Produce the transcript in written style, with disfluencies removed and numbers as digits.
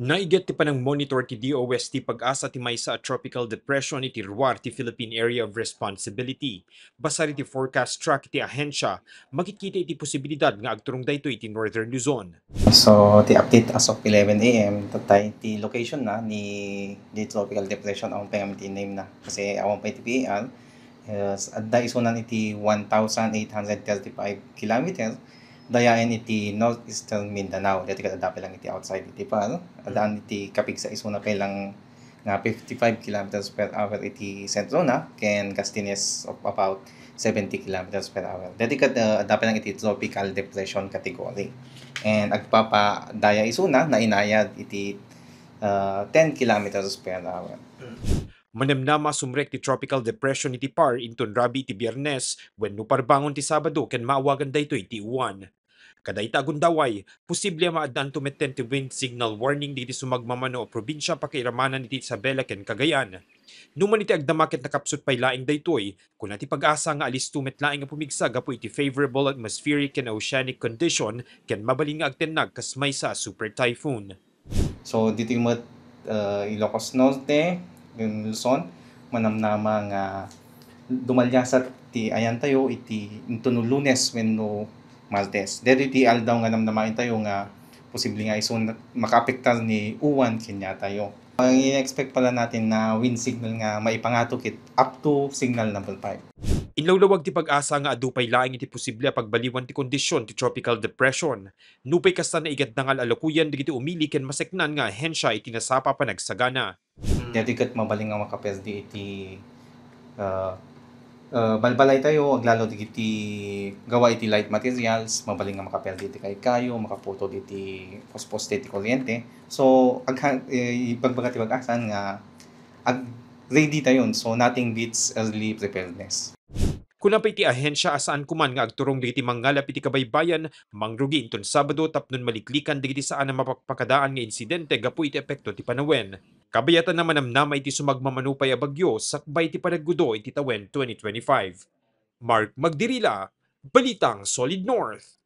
Naiget ti panang monitor ti DOST pag-asa ti maysa a tropical depression iti RUAR ti Philippine Area of Responsibility. Basari ti forecast track iti ahensya, makikita iti posibilidad nga agturong dayto iti Northern Luzon. So, the update as of 11 a.m. tatay the location na ni the tropical depression ang pengamit name na kasi awan pa iti PAR is adda isunan iti 1,835 kilometers dayaen iti northeastern Mindanao dati kada lang iti outside iti par adaan iti kapig sa isuna pa lang nga 55 kilometers per hour iti sentro na ken gustiness of about 70 kilometers per hour dati kada dapat lang iti tropical depression category and agpapadaya isuna na inayad iti 10 kilometers per hour. Manemnama sumrek ti tropical depression iti PAR inton rabi iti Biyernes wenno parbangon ti Sabado ken maawagan dayto iti uwan. Kadayta agundaway, posible maaddan tumeten ti wind signal warning diti sumagmamano o probinsya pakiiramanan iti Isabela ken Cagayan. Numan iti agdamaket nakapsut pay laing daytoy, kun iti pag-asa nga alis tumet laing nga pumigsag apo iti favorable atmospheric and oceanic condition ken mabalin nga agtennag kas maysa a super typhoon. So dito yung Ilocos Norte, yung Luzon, manamnama nga dumalyasat ti ayan tayo iti into no Lunes wenno Martes. Dito iti aldaw nga namnamain tayo nga posible nga isun makaapektar ni uwan kanya tayo. Ang i-expect pala natin na wind signal nga maipangatok it up to signal number 5. Inlawlawag ti pag-asa nga adupay laing iti posible a pagbaliwan ti kondisyon ti tropical depression. Nupay kasta na igat nangal alukuyan digiti umili ken maseknan nga ahensya iti nasapa panagsagana. Dito kat mabaling nga makapesdi iti uh, balbalay tayo aglalo iti gawa iti light materials mabaling nga makapeldi iti kay kayo makaputol iti poste iti kuryente so ibagbaga ti pag-asan nga ready tayon so nothing beats early preparedness. Kuna pa iti ahensya asaan kuman nga agturong digiti manggalap iti kabaybayan, mangrugi inton Sabado tapnon maliklikan digiti saan na mapakadaan nga insidente gapu iti epekto ti panawen. Kabayatan naman namnama iti sumagmamanupay a bagyo sakbay ti panaggudo iti tawen 2025. Mark Magdirila, Balitang Solid North.